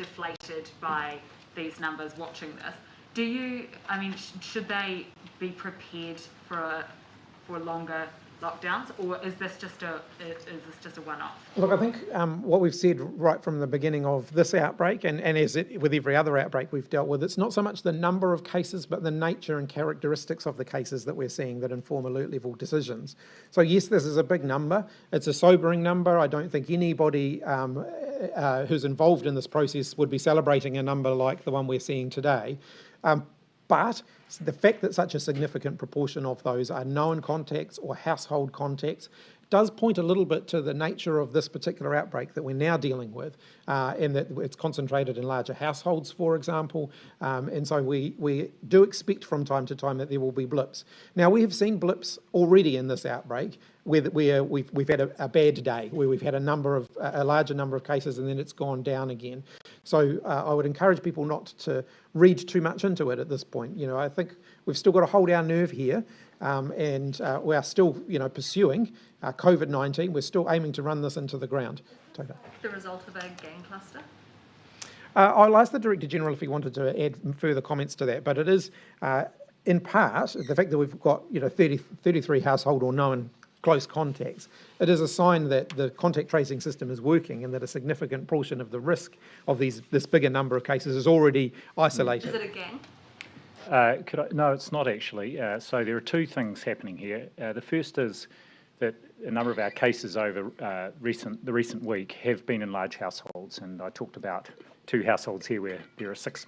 deflated by these numbers watching this. Do you, I mean, should they be prepared for longer lockdowns, or is this just a one-off? Look, I think what we've said right from the beginning of this outbreak, and as with every other outbreak we've dealt with, it's not so much the number of cases, but the nature and characteristics of the cases that we're seeing that inform alert level decisions. So yes, this is a big number. It's a sobering number. I don't think anybody who's involved in this process would be celebrating a number like the one we're seeing today. But the fact that such a significant proportion of those are known contacts or household contacts does point a little bit to the nature of this particular outbreak that we're now dealing with, in that it's concentrated in larger households, for example, and so we do expect from time to time that there will be blips. Now, we have seen blips already in this outbreak where we've had a bad day, where we've had a larger number of cases and then it's gone down again. So I would encourage people not to read too much into it at this point. You know, I think we've still got to hold our nerve here, and we are still, pursuing Covid-19. We're still aiming to run this into the ground. The result of a gang cluster? I'll ask the Director General if he wanted to add further comments to that, but it is, in part, the fact that we've got 33 household or known close contacts, it is a sign that the contact tracing system is working and that a significant portion of the risk of this bigger number of cases is already isolated. Is it a gang? No, it's not actually. So there are two things happening here. The first is that a number of our cases over the recent week have been in large households, and I talked about 2 households here where there are 6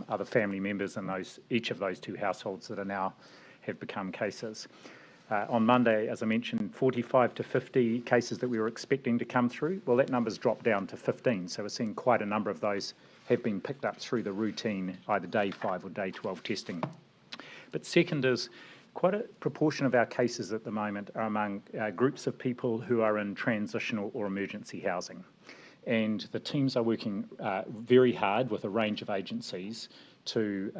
other family members in each of those 2 households that are now have become cases. On Monday, as I mentioned, 45 to 50 cases that we were expecting to come through. Well, that number's dropped down to 15, so we're seeing quite a number of those have been picked up through the routine, either day 5 or day 12 testing. But second is, quite a proportion of our cases at the moment are among groups of people who are in transitional or emergency housing. And the teams are working very hard with a range of agencies to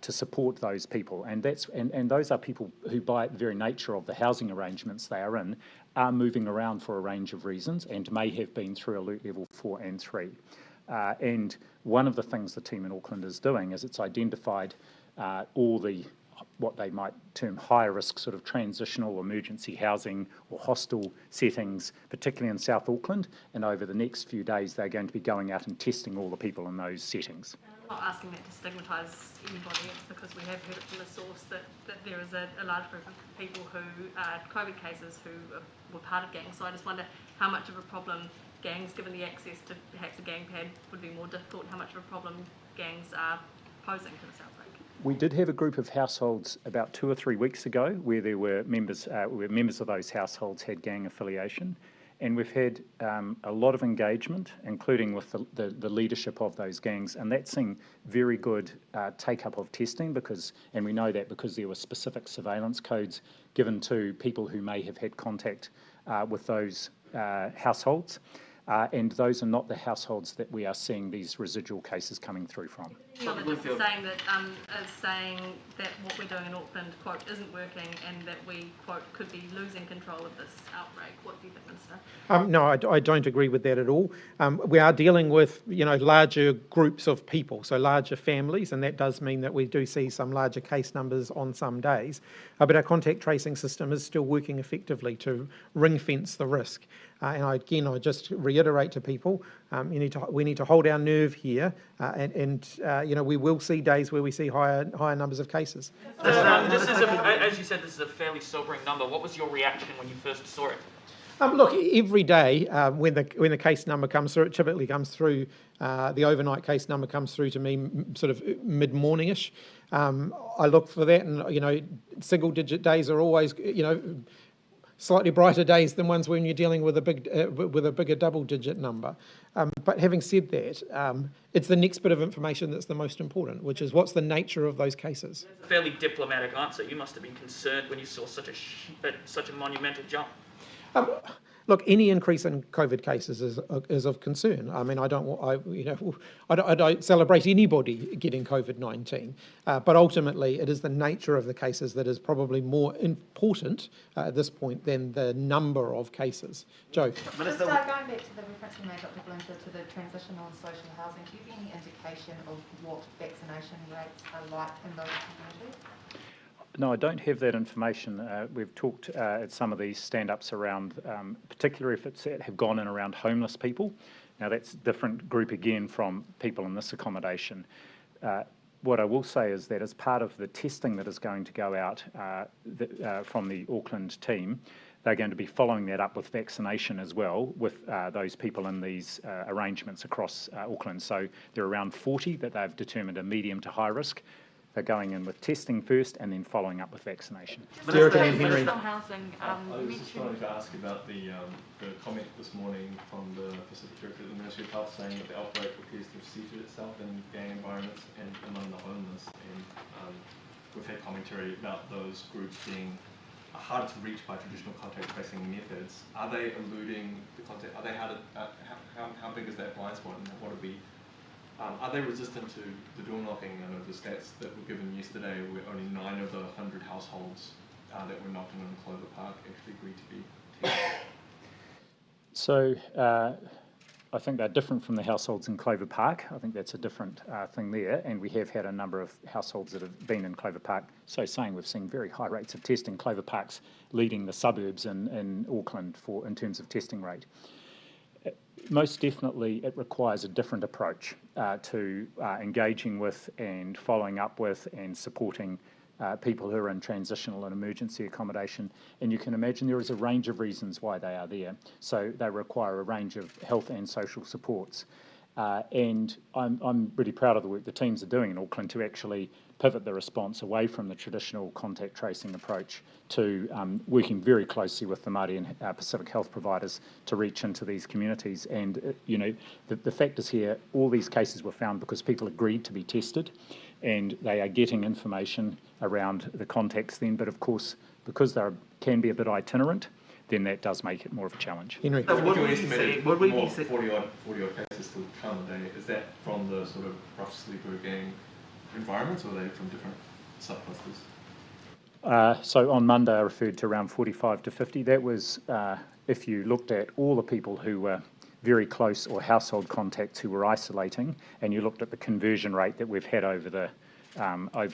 support those people, and those are people who, by the very nature of the housing arrangements they are in, are moving around for a range of reasons and may have been through alert level 4 and 3. And one of the things the team in Auckland is doing is it's identified all the what they might term higher risk sort of transitional emergency housing or hostel settings, particularly in South Auckland, and over the next few days they're going to be going out and testing all the people in those settings. I'm not asking that to stigmatise anybody, it's because we have heard it from the source that there is a large group of people who are COVID cases who were part of gangs, so I just wonder how much of a problem gangs, given the access to perhaps a gang pad would be more difficult, how much of a problem gangs are posing to this outbreak. We did have a group of households about 2 or 3 weeks ago where there were members of those households had gang affiliation, and we've had a lot of engagement, including with the leadership of those gangs, and that's seen very good take-up of testing and we know that because there were specific surveillance codes given to people who may have had contact with those households. And those are not the households that we are seeing these residual cases coming through from. Saying that what we're doing in Auckland, quote, isn't working and that we, quote, could be losing control of this outbreak. What do you think, Minister? No, I don't agree with that at all. We are dealing with, larger groups of people, so larger families, and that does mean that we do see some larger case numbers on some days. But our contact tracing system is still working effectively to ring fence the risk. And I just reiterate to people, we need to hold our nerve here, and we will see days where we see higher numbers of cases. This is as you said, this is a fairly sobering number. What was your reaction when you first saw it? Look, every day when the case number comes through, it typically comes through, the overnight case number comes through to me sort of mid-morningish. I look for that, and single-digit days are always, slightly brighter days than ones when you're dealing with a bigger double-digit number. But having said that, it's the next bit of information that's the most important, which is what's the nature of those cases. That's a fairly diplomatic answer. You must have been concerned when you saw such a monumental jump. Look, any increase in COVID cases is of concern. I mean, I don't celebrate anybody getting COVID-19, but ultimately it is the nature of the cases that is probably more important at this point than the number of cases. Joe. Just going back to the reference you made, Dr. Bloomfield, to the transitional and social housing, do you have any indication of what vaccination rates are like in those communities? No, I don't have that information. We've talked at some of these stand-ups around, particularly if it's have gone in around homeless people. Now that's a different group again from people in this accommodation. What I will say is that as part of the testing that is going to go out from the Auckland team, they're going to be following that up with vaccination as well with those people in these arrangements across Auckland. So there are around 40 that they've determined are medium to high risk. They're going in with testing first and then following up with vaccination. Derek and Henry. Housing, I was just wanting to ask about the comment this morning from the Pacific Director of the Ministry of Health saying that the outbreak appears to have seated itself in gang environments and among the homeless. And we've had commentary about those groups being harder to reach by traditional contact tracing methods. Are they eluding the contact? Are they how big is that blind spot, and what are we? Are they resistant to the door knocking? I know the stats that were given yesterday were only 9 of the 100 households that were knocking on Clover Park actually agreed to be tested. So I think they're different from the households in Clover Park. I think that's a different thing there, and we have had a number of households that have been in Clover Park. So saying we've seen very high rates of testing. Clover Park's leading the suburbs in Auckland in terms of testing rate. Most definitely it requires a different approach to engaging with and following up with and supporting people who are in transitional and emergency accommodation. And you can imagine there is a range of reasons why they are there. So they require a range of health and social supports. And I'm really proud of the work the teams are doing in Auckland to actually pivot the response away from the traditional contact tracing approach to working very closely with the Māori and Pacific health providers to reach into these communities. And the fact is here, all these cases were found because people agreed to be tested, and they are getting information around the contacts then. But of course, because they can be a bit itinerant, then that does make it more of a challenge. Henry. So would we estimate 40-odd cases to come a day? Is that from the sort of rough sleeper gang environments, or are they from different subclusters? So on Monday I referred to around 45 to 50. That was if you looked at all the people who were very close or household contacts who were isolating, and you looked at the conversion rate that we've had over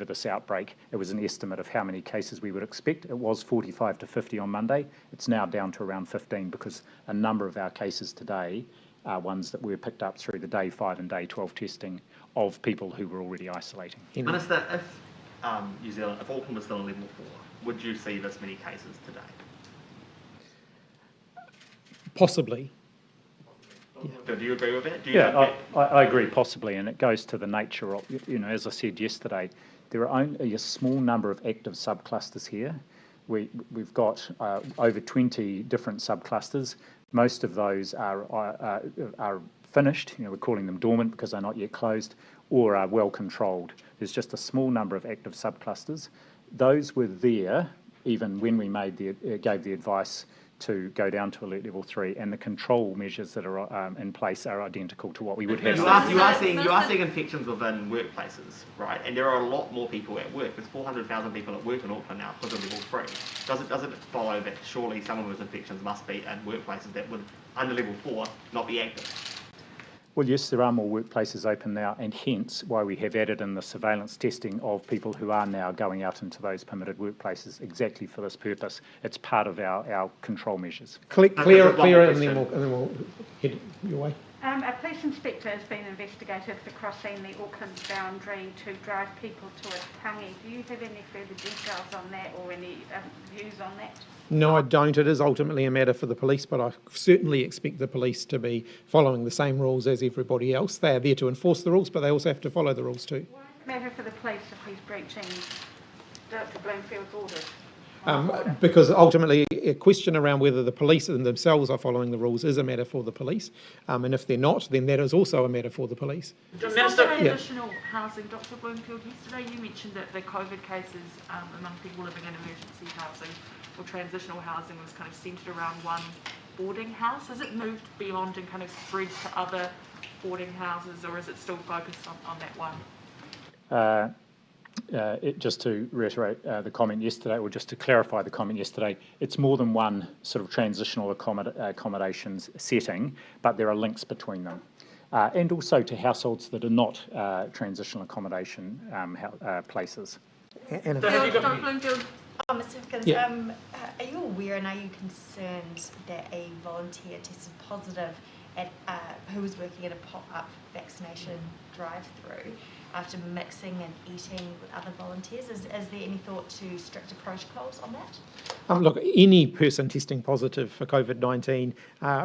this outbreak. It was an estimate of how many cases we would expect. It was 45 to 50 on Monday. It's now down to around 15 because a number of our cases today are ones that were picked up through the day 5 and day 12 testing of people who were already isolating. Henry. Minister, if if Auckland was still in level 4, would you see this many cases today? Possibly. Do you agree with that? I agree, possibly, and it goes to the nature of, as I said yesterday, there are only a small number of active subclusters here. We've got over 20 different subclusters. Most of those are finished, we're calling them dormant because they're not yet closed, or are well controlled. There's just a small number of active subclusters. Those were there even when we gave the advice to go down to alert level 3, and the control measures that are in place are identical to what we would have. You are seeing infections within workplaces, right? And there are a lot more people at work. There's 400,000 people at work in Auckland now because of level 3. Does it follow that surely some of those infections must be in workplaces that would, under level 4, not be active? Well, yes, there are more workplaces open now, and hence why we have added in the surveillance testing of people who are now going out into those permitted workplaces exactly for this purpose. It's part of our control measures. Clear, and then we'll head your way. A police inspector has been investigated for crossing the Auckland boundary to drive people to a tangi. Do you have any further details on that or any views on that? No, I don't. It is ultimately a matter for the police, but I certainly expect the police to be following the same rules as everybody else. They are there to enforce the rules, but they also have to follow the rules too. Why is it a matter for the police if he's breaching Dr. Bloomfield's orders? Because ultimately a question around whether the police themselves are following the rules is a matter for the police, and if they're not, then that is also a matter for the police. Just on transitional housing, Dr. Bloomfield, yesterday you mentioned that the COVID cases among people living in emergency housing or transitional housing was kind of centred around one boarding house? Has it moved beyond and kind of spread to other boarding houses, or is it still focused on that one? Just to reiterate the comment yesterday, or just to clarify the comment yesterday, it's more than one sort of transitional accommodations setting, but there are links between them. And also to households that are not transitional accommodation places. Anna. Dr. Bloomfield. Oh, Mr. Hopkins, Yeah. Are you aware and are you concerned that a volunteer tested positive at who was working at a pop-up vaccination drive-through after mixing and eating with other volunteers? Is there any thought to stricter protocols on that? Look, any person testing positive for COVID-19,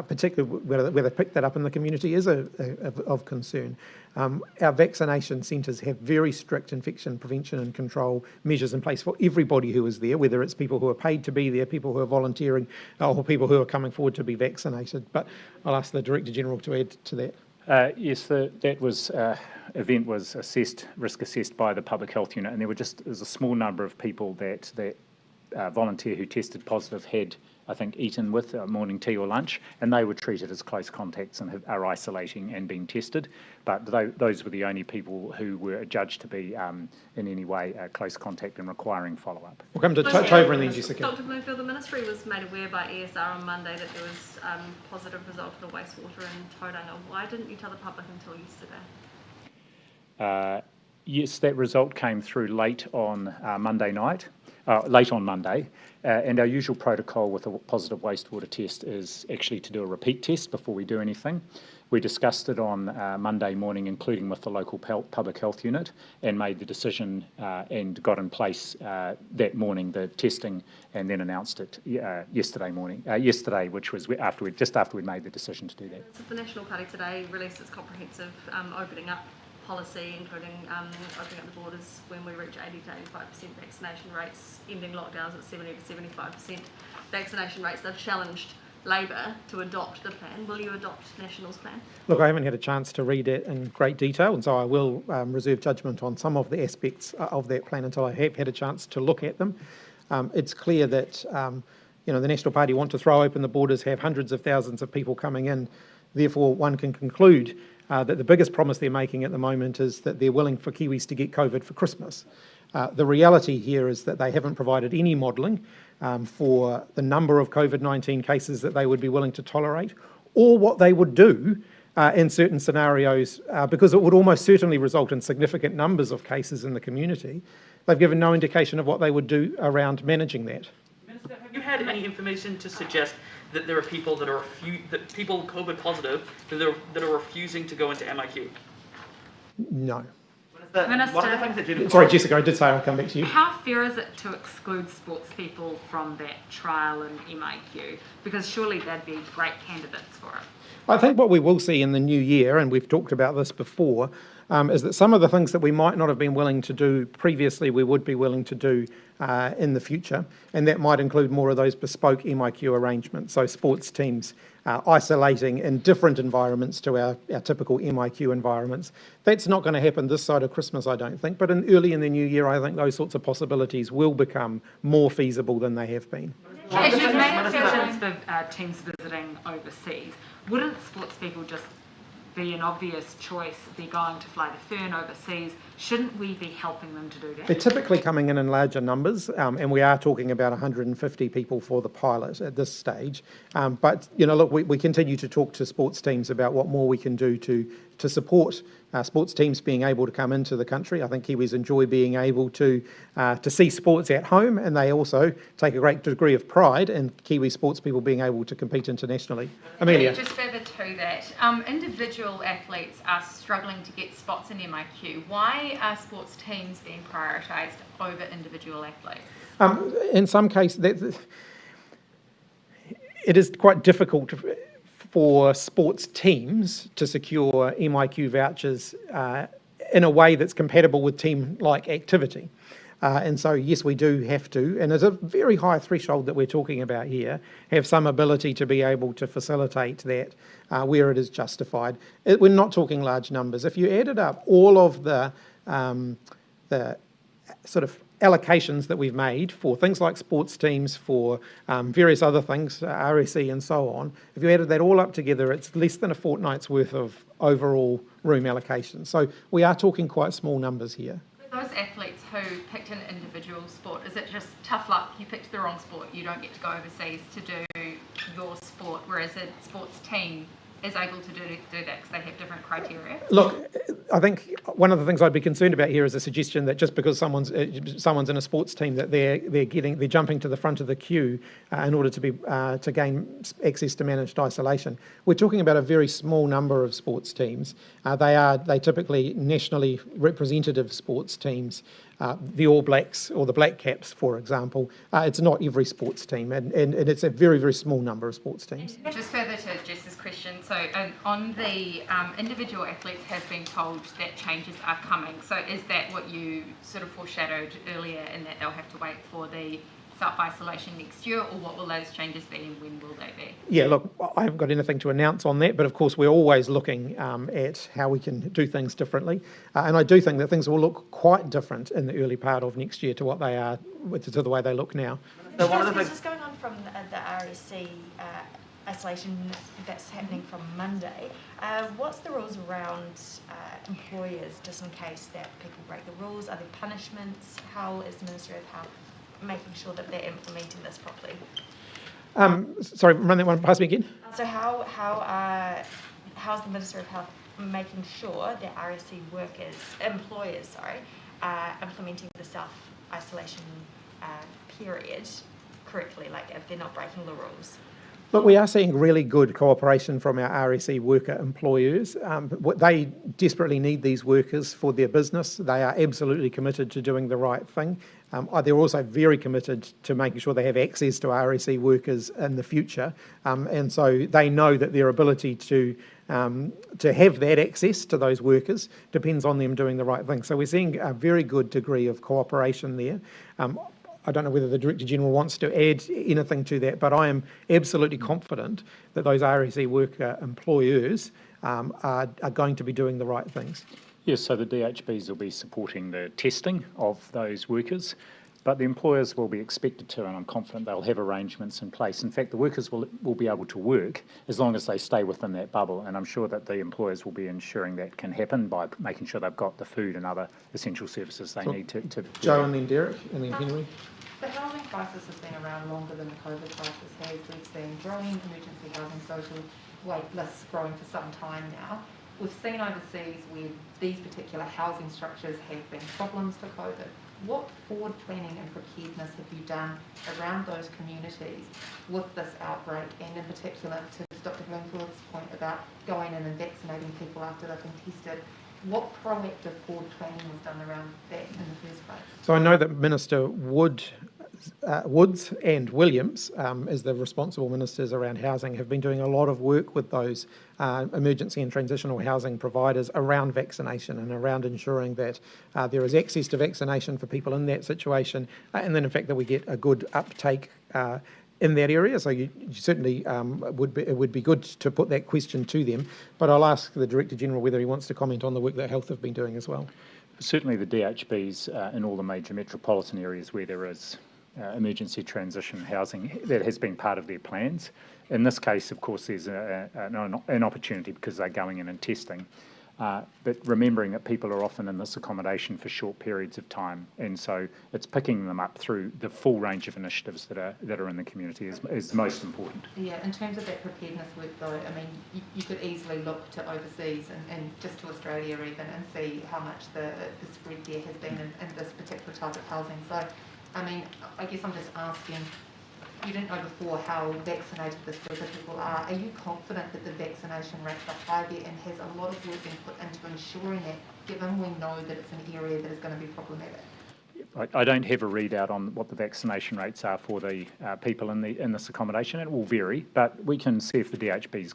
particularly where they pick that up in the community, is of concern. Our vaccination centres have very strict infection prevention and control measures in place for everybody who is there, whether it's people who are paid to be there, people who are volunteering, or people who are coming forward to be vaccinated. But I'll ask the Director General to add to that. Yes, that was event was risk assessed by the Public Health Unit, and there was a small number of people that volunteer who tested positive had, I think, eaten with morning tea or lunch, and they were treated as close contacts and are isolating and being tested. But those were the only people who were judged to be in any way close contact and requiring follow-up. We'll come to Tover and then Jessica. Dr. Bloomfield, the Ministry was made aware by ESR on Monday that there was positive result of the wastewater in Tauranga. Why didn't you tell the public until yesterday? Yes, that result came through late on Monday night, late on Monday, and our usual protocol with a positive wastewater test is actually to do a repeat test before we do anything. We discussed it on Monday morning, including with the local Public Health Unit, and made the decision and got in place that morning the testing, and then announced it yesterday, which was just after we'd made the decision to do that. So the National Party today released its comprehensive opening up policy, including opening up the borders when we reach 80 to 85% vaccination rates, ending lockdowns at 70 to 75% vaccination rates. They've challenged Labor to adopt the plan. Will you adopt National's plan? Look, I haven't had a chance to read it in great detail, and so I will reserve judgment on some of the aspects of that plan until I have had a chance to look at them. It's clear that the National Party want to throw open the borders, have hundreds of thousands of people coming in. Therefore, one can conclude that the biggest promise they're making at the moment is that they're willing for Kiwis to get COVID for Christmas. The reality here is that they haven't provided any modelling for the number of COVID-19 cases that they would be willing to tolerate, or what they would do in certain scenarios, because it would almost certainly result in significant numbers of cases in the community. They've given no indication of what they would do around managing that. Minister, have you had any information to suggest that there are people that are people COVID positive that are refusing to go into MIQ? No. One of the things that Judith Sorry, Jessica, I did say I'll come back to you. How fair is it to exclude sports people from that trial in MIQ? Because surely they'd be great candidates for it. I think what we will see in the new year, and we've talked about this before, is that some of the things that we might not have been willing to do previously, we would be willing to do in the future, and that might include more of those bespoke MIQ arrangements, so sports teams isolating in different environments to our typical MIQ environments. That's not going to happen this side of Christmas, I don't think, but early in the new year, I think those sorts of possibilities will become more feasible than they have been. As you've made exceptions for teams visiting overseas, wouldn't sports people just be an obvious choice? They're going to fly to Fern overseas. Shouldn't we be helping them to do that? They're typically coming in larger numbers, and we are talking about 150 people for the pilot at this stage. But, look, we continue to talk to sports teams about what more we can do to support sports teams being able to come into the country. I think Kiwis enjoy being able to see sports at home, and they also take a great degree of pride in Kiwi sports people being able to compete internationally. Amelia. Just further to that, individual athletes are struggling to get spots in MIQ. Why are sports teams being prioritised over individual athletes? In some cases, it is quite difficult for sports teams to secure MIQ vouchers in a way that's compatible with team-like activity. And so, yes, we do have to, and there's a very high threshold that we're talking about here, have some ability to be able to facilitate that where it is justified. We're not talking large numbers. If you added up all of the sort of allocations that we've made for things like sports teams, for various other things, RSE and so on, if you added that all up together, it's less than a fortnight's worth of overall room allocation. So we are talking quite small numbers here. Those athletes who picked an individual sport, is it just tough luck, you picked the wrong sport, you don't get to go overseas to do your sport, whereas a sports team is able to do that because they have different criteria? Look, I think one of the things I'd be concerned about here is a suggestion that just because someone's in a sports team that they're jumping to the front of the queue in order to gain access to managed isolation. We're talking about a very small number of sports teams. They typically nationally representative sports teams. The All Blacks or the Black Caps, for example. It's not every sports team, and it's a very, very small number of sports teams. Just further to Jess's question, so on the individual athletes have been told that changes are coming. So is that what you sort of foreshadowed earlier, in that they'll have to wait for the self-isolation next year, or what will those changes be and when will they be? Yeah, look, I haven't got anything to announce on that, but of course we're always looking at how we can do things differently. And I do think that things will look quite different in the early part of next year to what they are, to the way they look now. So one of the Just going on from the RSC isolation that's happening from Monday, what's the rules around employers, just in case that people break the rules? Are there punishments? How is the Ministry of Health making sure that they're implementing this properly? Sorry, run that one past me again. So how's the Ministry of Health making sure that RSC employers, are implementing the self-isolation period correctly, like if they're not breaking the rules? Look, we are seeing really good cooperation from our RSE worker employers. They desperately need these workers for their business. They are absolutely committed to doing the right thing. They're also very committed to making sure they have access to RSE workers in the future. And so they know that their ability to have that access to those workers depends on them doing the right thing. So we're seeing a very good degree of cooperation there. I don't know whether the Director General wants to add anything to that, but I am absolutely confident that those RSE worker employers are going to be doing the right things. Yes, so the DHBs will be supporting the testing of those workers, but the employers will be expected to, and I'm confident they'll have arrangements in place. In fact, the workers will be able to work as long as they stay within that bubble, and I'm sure that the employers will be ensuring that can happen by making sure they've got the food and other essential services they need to Joe and then Derek and then Henry. The housing crisis has been around longer than the COVID crisis has. We've seen growing emergency housing social wait lists growing for some time now. We've seen overseas where these particular housing structures have been problems for COVID. What forward planning and preparedness have you done around those communities with this outbreak, and in particular to Dr. Bloomfield's point about going in and vaccinating people after they've been tested? What proactive forward planning was done around that in the first place? So I know that Minister Woods and Williams, as the responsible ministers around housing, have been doing a lot of work with those emergency and transitional housing providers around vaccination and around ensuring that there is access to vaccination for people in that situation, and then in fact that we get a good uptake in that area. So you certainly it would be good to put that question to them, but I'll ask the Director General whether he wants to comment on the work that Health have been doing as well. Certainly the DHBs in all the major metropolitan areas where there is emergency transition housing, that has been part of their plans. In this case, of course, there's an opportunity because they're going in and testing. But remembering that people are often in this accommodation for short periods of time, and so it's picking them up through the full range of initiatives that are in the community is most important. Yeah, in terms of that preparedness work though, I mean, you could easily look to overseas and just to Australia even and see how much the spread there has been in this particular type of housing. So, I mean, I guess I'm just asking, you didn't know before how vaccinated this group of people are. Are you confident that the vaccination rates are high there, and has a lot of work been put into ensuring that, given we know that it's an area that is going to be problematic? I don't have a readout on what the vaccination rates are for the people in this accommodation. It will vary, but we can see if the DHB's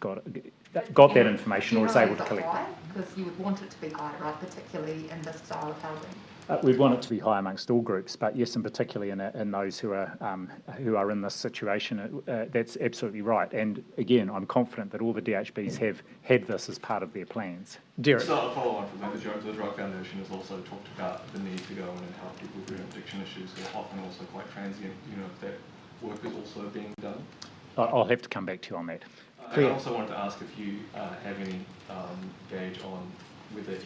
got that information or is able to Is it collect it. high? Because you would want it to be high, right, particularly in this style of housing. We'd want it to be high amongst all groups, but yes, and particularly in those who are in this situation, that's absolutely right. And again, I'm confident that all the DHBs have had this as part of their plans. Derek. So a follow on from that, the Drug Foundation has also talked about the need to go in and help people who have addiction issues who are often also quite transient. You know, if that work is also being done. I'll have to come back to you on that. I also wanted to ask if you have any gauge on whether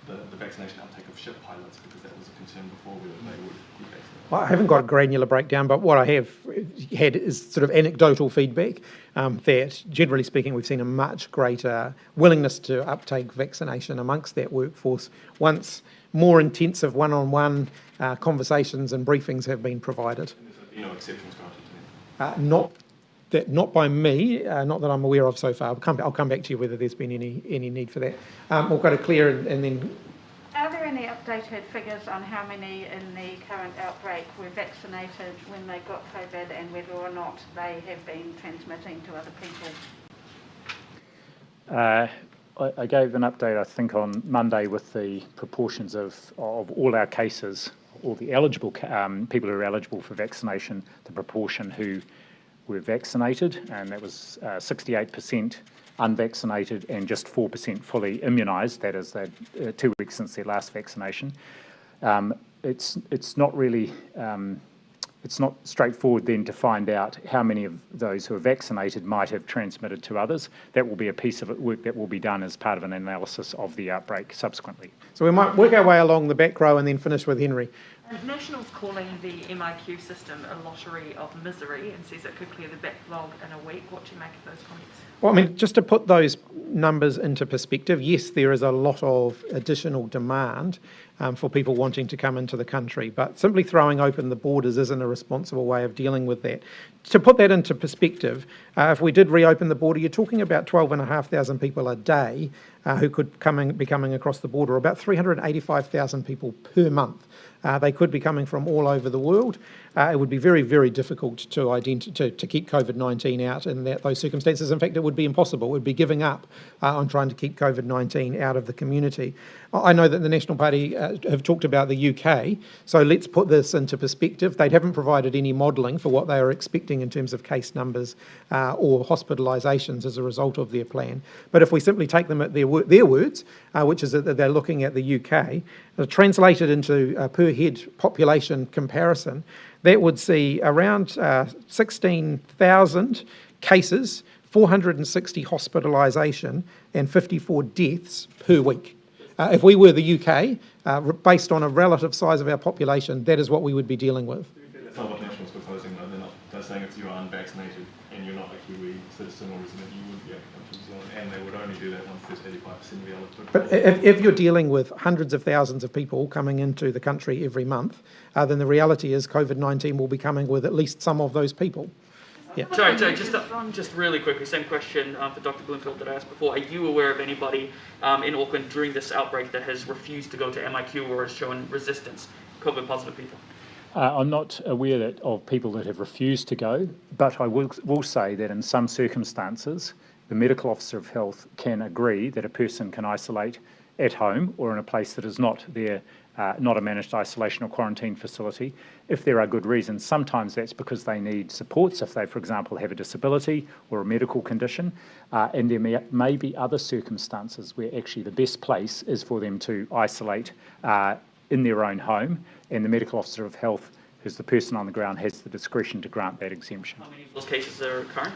the vaccination uptake of ship pilots, because that was a concern before, whether they would be vaccinated. Well, I haven't got a granular breakdown, but what I have had is sort of anecdotal feedback that, generally speaking, we've seen a much greater willingness to uptake vaccination amongst that workforce once more intensive one-on-one conversations and briefings have been provided. And there's been no exceptions granted to them? Not by me, not that I'm aware of so far. I'll come back to you whether there's been any need for that. We'll go to Claire and then... Are there any updated figures on how many in the current outbreak were vaccinated when they got COVID and whether or not they have been transmitting to other people? I gave an update, I think, on Monday with the proportions of all our cases, all the eligible people who are eligible for vaccination, the proportion who were vaccinated, and that was 68% unvaccinated and just 4% fully immunised. That is, 2 weeks since their last vaccination. It's not really it's not straightforward then to find out how many of those who are vaccinated might have transmitted to others. That will be a piece of work that will be done as part of an analysis of the outbreak subsequently. So we might work our way along the back row and then finish with Henry. National's calling the MIQ system a lottery of misery and says it could clear the backlog in a week. What do you make of those comments? Well, I mean, just to put those numbers into perspective, yes, there is a lot of additional demand for people wanting to come into the country, but simply throwing open the borders isn't a responsible way of dealing with that. To put that into perspective, if we did reopen the border, you're talking about 12,500 people a day who could be coming across the border, about 385,000 people per month. They could be coming from all over the world. It would be very, very difficult to keep COVID-19 out in those circumstances. In fact, it would be impossible. It would be giving up on trying to keep COVID-19 out of the community. I know that the National Party have talked about the UK, so let's put this into perspective. They haven't provided any modelling for what they are expecting in terms of case numbers or hospitalisations as a result of their plan. But if we simply take them at their words, which is that they're looking at the UK, translated into a per head population comparison, that would see around 16,000 cases, 460 hospitalisation and 54 deaths per week. If we were the UK, based on a relative size of our population, that is what we would be dealing with. That's not what National's proposing, though. They're saying if you're unvaccinated and you're not a Kiwi citizen or resident, you would be able to come to New Zealand, and they would only do that once there's 85% of the eligible. But if you're dealing with hundreds of thousands of people coming into the country every month, then the reality is COVID-19 will be coming with at least some of those people. Yeah. Sorry, just really quickly, same question for Dr. Bloomfield that I asked before. Are you aware of anybody in Auckland during this outbreak that has refused to go to MIQ or has shown resistance, COVID positive people? I'm not aware of people that have refused to go, but I will say that in some circumstances, the medical officer of health can agree that a person can isolate at home or in a place that is not a managed isolation or quarantine facility, if there are good reasons. Sometimes that's because they need supports, if they, for example, have a disability or a medical condition, and there may be other circumstances where actually the best place is for them to isolate in their own home, and the medical officer of health, who's the person on the ground, has the discretion to grant that exemption. How many of those cases are current?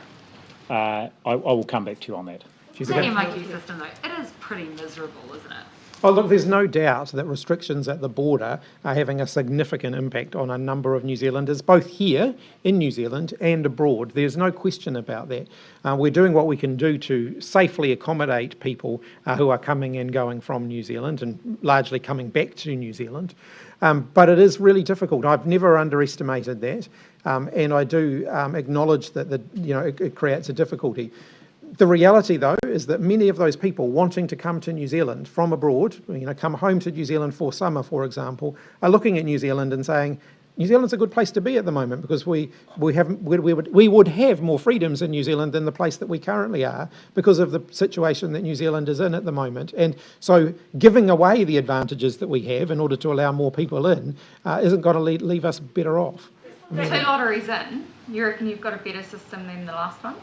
I will come back to you on that. The MIQ system, though, it is pretty miserable, isn't it? Oh, look, there's no doubt that restrictions at the border are having a significant impact on a number of New Zealanders, both here in New Zealand and abroad. There's no question about that. We're doing what we can do to safely accommodate people who are coming and going from New Zealand and largely coming back to New Zealand. But it is really difficult. I've never underestimated that, and I do acknowledge that it creates a difficulty. The reality, though, is that many of those people wanting to come to New Zealand from abroad, come home to New Zealand for summer, for example, are looking at New Zealand and saying, New Zealand's a good place to be at the moment because we would have more freedoms in New Zealand than the place that we currently are because of the situation that New Zealand is in at the moment. And so giving away the advantages that we have in order to allow more people in isn't going to leave us better off. The 2 lotteries in, you reckon you've got a better system than the last one?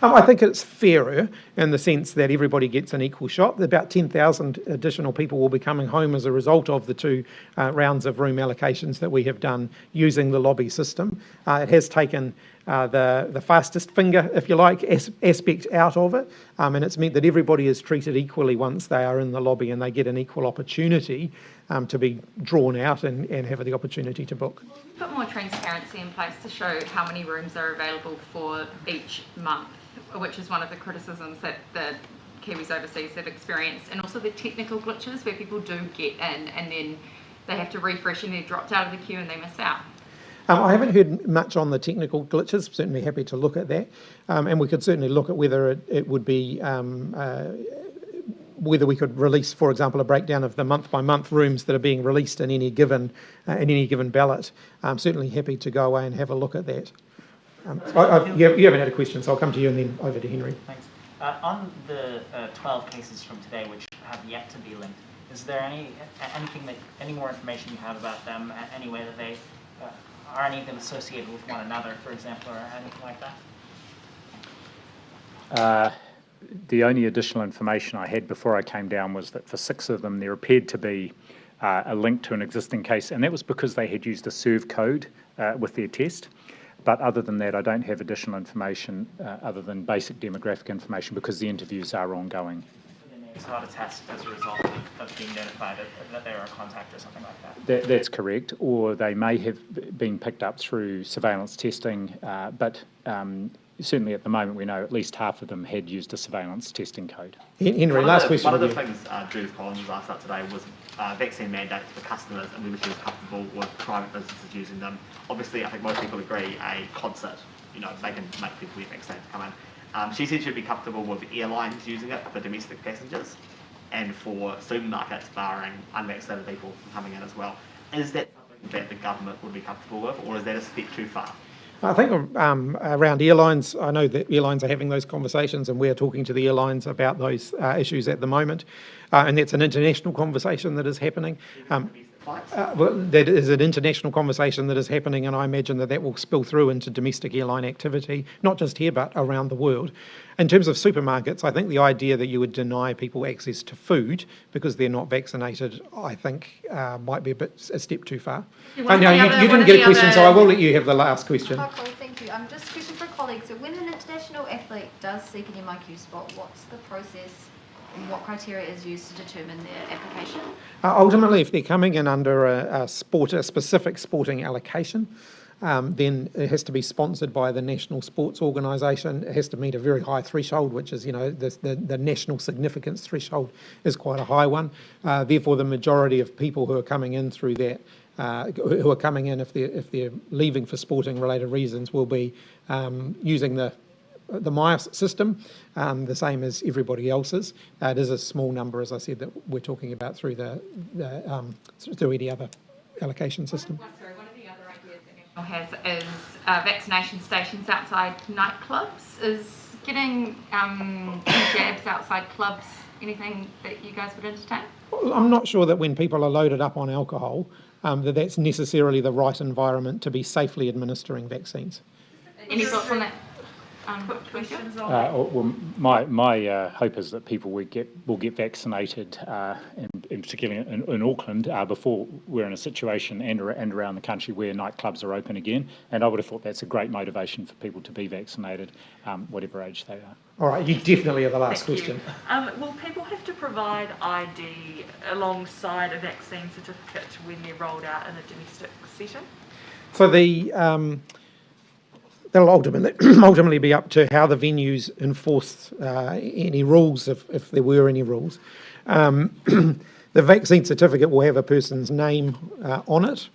I think it's fairer in the sense that everybody gets an equal shot. About 10,000 additional people will be coming home as a result of the 2 rounds of room allocations that we have done using the lobby system. It has taken the fastest finger, if you like, aspect out of it, and it's meant that everybody is treated equally once they are in the lobby and they get an equal opportunity to be drawn out and have the opportunity to book. Put more transparency in place to show how many rooms are available for each month, which is one of the criticisms that the Kiwis overseas have experienced, and also the technical glitches where people do get in and then they have to refresh and they're dropped out of the queue and they miss out. I haven't heard much on the technical glitches, certainly happy to look at that, and we could certainly look at whether it would be whether we could release, for example, a breakdown of the month-by-month rooms that are being released in any given ballot. I'm certainly happy to go away and have a look at that. You haven't had a question, so I'll come to you and then over to Henry. Thanks. On the 12 cases from today which have yet to be linked, is there any more information you have about them? Any way that they are any of them associated with one another, for example, or anything like that? The only additional information I had before I came down was that for 6 of them there appeared to be a link to an existing case, and that was because they had used a serve code with their test. But other than that, I don't have additional information other than basic demographic information because the interviews are ongoing. So they may have started a test as a result of being notified that they were a contact or something like that? That's correct, or they may have been picked up through surveillance testing, but certainly at the moment we know at least half of them had used a surveillance testing code. Henry, last question. One of the things Judith Collins asked up today was vaccine mandates for customers and whether she was comfortable with private businesses using them. Obviously, I think most people agree a concert, they can make people get vaccinated to come in. She said she'd be comfortable with airlines using it for domestic passengers and for supermarkets barring unvaccinated people from coming in as well. Is that something that the government would be comfortable with, or is that a step too far? I think around airlines, I know that airlines are having those conversations and we're talking to the airlines about those issues at the moment. And that's an international conversation that is happening. Well, that is an international conversation that is happening, and I imagine that will spill through into domestic airline activity, not just here but around the world. In terms of supermarkets, I think the idea that you would deny people access to food because they're not vaccinated, I think might be a step too far. You didn't get a question, so I will let you have the last question. Oh, cool, thank you. Just a question for a colleague. So when an international athlete does seek an MIQ spot, what's the process and what criteria is used to determine their application? Ultimately, if they're coming in under a specific sporting allocation, then it has to be sponsored by the national sports organisation. It has to meet a very high threshold, which is, the national significance threshold is quite a high one. Therefore, the majority of people who are coming in through that, who are coming in if they're leaving for sporting related reasons, will be using the MIAS system, the same as everybody else's. It is a small number, as I said, that we're talking about through through any other allocation system. One of the other ideas that National has is vaccination stations outside nightclubs. Is getting jabs outside clubs anything that you guys would entertain? Well, I'm not sure that when people are loaded up on alcohol, that's necessarily the right environment to be safely administering vaccines. Any thoughts on that? Well, my hope is that people will get vaccinated, and particularly in Auckland, before we're in a situation and around the country where nightclubs are open again. And I would have thought that's a great motivation for people to be vaccinated, whatever age they are. All right, you definitely are the last question. Will people have to provide ID alongside a vaccine certificate when they're rolled out in a domestic setting? So that'll ultimately be up to how the venues enforce any rules, if there were any rules. The vaccine certificate will have a person's name on it.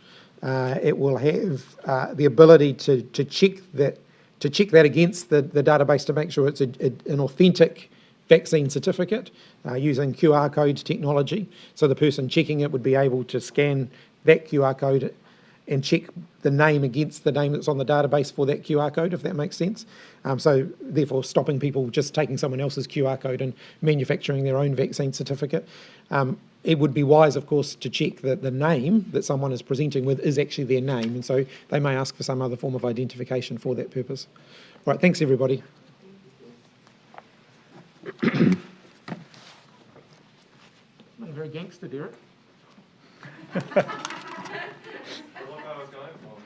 It will have the ability to check that against the database to make sure it's an authentic vaccine certificate using QR code technology. So the person checking it would be able to scan that QR code and check the name against the name that's on the database for that QR code, if that makes sense. So therefore stopping people just taking someone else's QR code and manufacturing their own vaccine certificate. It would be wise, of course, to check that the name that someone is presenting with is actually their name, and so they may ask for some other form of identification for that purpose. Right, thanks everybody. Not very gangster, Derek. What I was going for.